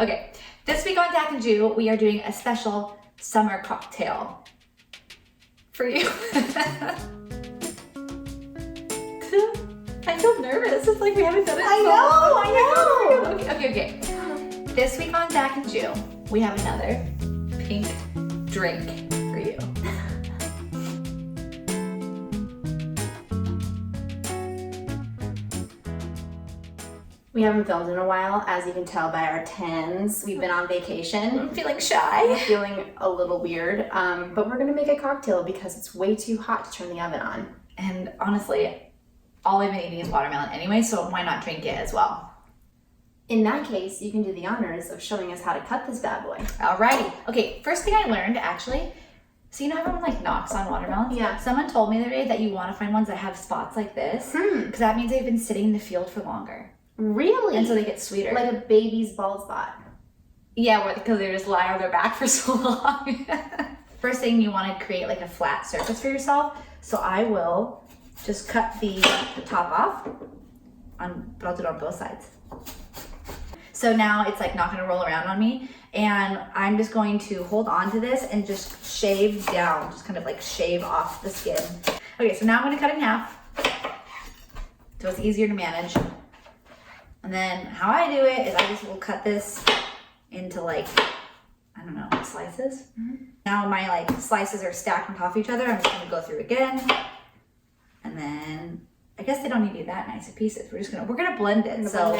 Okay, this week on Dak and Jew, we are doing a special summer cocktail for you. I feel nervous. It's like we haven't done it. I know. Okay. This week on Dak and Jew, we have another pink drink for you. We haven't filmed in a while, as you can tell by our tans. We've been on vacation. I'm feeling shy. We're feeling a little weird, but we're gonna make a cocktail because it's way too hot to turn the oven on. And honestly, all we've been eating is watermelon anyway, so why not drink it as well? In that case, you can do the honors of showing us how to cut this bad boy. Alrighty. Okay, first thing I learned actually, so you know how everyone like knocks on watermelons? Yeah. Someone told me the other day that you want to find ones that have spots like this, because that means they've been sitting in the field for longer. Really? And so they get sweeter. Like a baby's bald spot. Yeah, because they just lie on their back for so long. First thing, you want to create like a flat surface for yourself. So I will just cut the top off, but I'll do it on both sides. So now it's like not gonna roll around on me. And I'm just going to hold on to this and just shave down, just kind of like shave off the skin. Okay, so now I'm gonna cut it in half. So it's easier to manage. And then how I do it is I just will cut this into like, I don't know, slices. Now my like slices are stacked on top of each other. I'm just gonna go through again. And then, I guess they don't need to be that nice of pieces. We're gonna blend it. So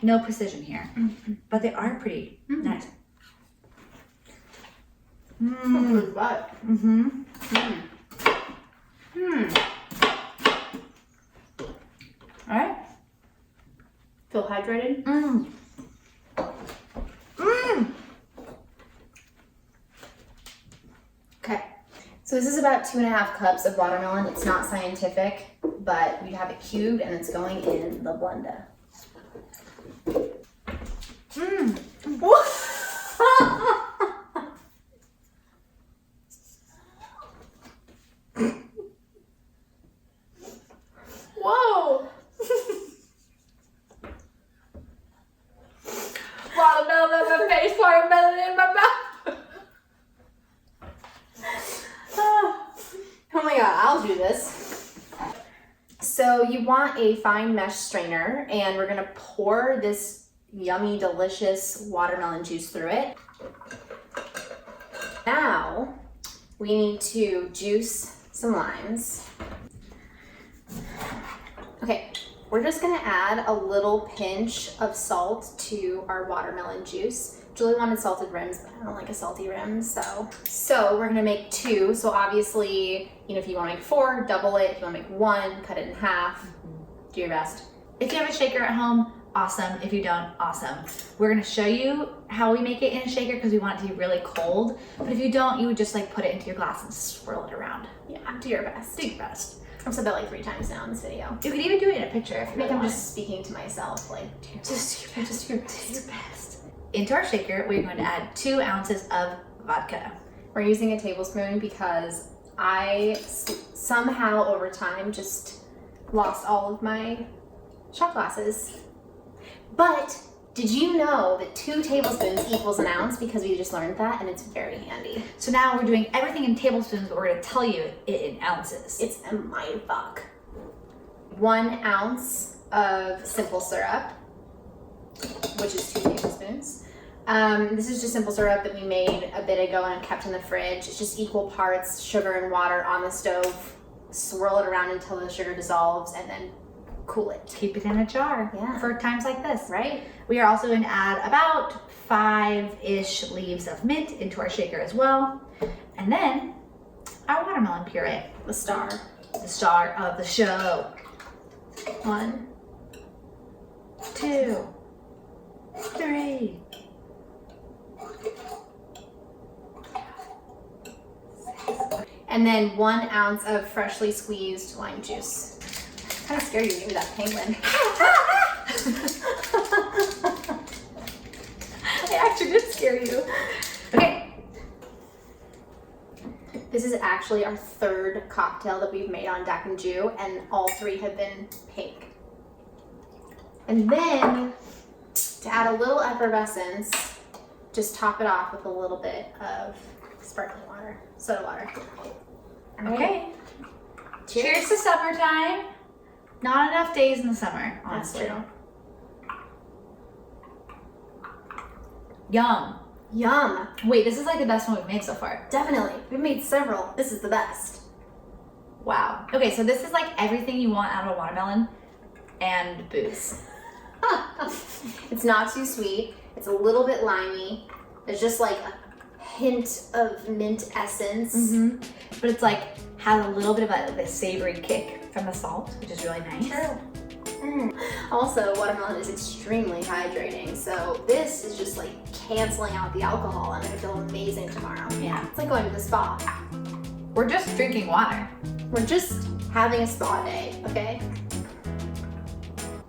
no precision here, but they are pretty nice. All right. Feel hydrated? Okay, so this is about 2.5 cups of watermelon. It's not scientific, but we have it cubed and it's going in the blender. Whoa! Watermelon in my face, watermelon in my mouth. Oh my god, I'll do this. So you want a fine mesh strainer, and we're gonna pour this yummy, delicious watermelon juice through it. Now, we need to juice some limes. Okay, we're just gonna add a little pinch of salt to our watermelon juice. Julie wanted salted rims, but I don't like a salty rim, so we're gonna make 2. So obviously, you know, if you wanna make 4, double it. If you wanna make 1, cut it in half. Do your best. If you have a shaker at home, awesome. If you don't, awesome. We're gonna show you how we make it in a shaker because we want it to be really cold. But if you don't, you would just like put it into your glass and swirl it around. Yeah, do your best. Do your best. I've said that like 3 times now in this video. You could even do it in a picture if I you think really I'm want. just speaking to myself, like, Just your best. Into our shaker, we're going to add 2 ounces of vodka. We're using a tablespoon because I somehow over time just lost all of my shot glasses. But did you know that 2 tablespoons equals an ounce? Because we just learned that, and it's very handy. So now we're doing everything in tablespoons, but we're going to tell you it in ounces. It's a mind fuck. 1 ounce of simple syrup, which is 2 tablespoons. This is just simple syrup that we made a bit ago and kept in the fridge. It's just equal parts sugar and water on the stove. Swirl it around until the sugar dissolves and then cool it. Keep it in a jar for times like this. Right? We are also going to add about 5-ish leaves of mint into our shaker as well. And then our watermelon puree. The star. The star of the show. 1, 2, 3. And then 1 ounce of freshly squeezed lime juice. Kind of scared you to give me that penguin. I actually did scare you. Okay. This is actually our 3rd cocktail that we've made on Dak and Jew, and all 3 have been pink. And then To add a little effervescence, just top it off with a little bit of sparkling water, soda water. Okay. Cheers to summertime. Not enough days in the summer, honestly. That's true. Yum. Yum. Wait, this is like the best one we've made so far. Definitely. We've made several. This is the best. Wow. Okay, so this is like everything you want out of a watermelon and booze. It's not too sweet. It's a little bit limey. There's just like a hint of mint essence. Mm-hmm. But it's like has a little bit of a savory kick from the salt, which is really nice. True. Also, watermelon is extremely hydrating, so this is just like canceling out the alcohol. I'm gonna feel amazing tomorrow. Yeah. It's like going to the spa. We're just drinking water. We're just having a spa day, okay?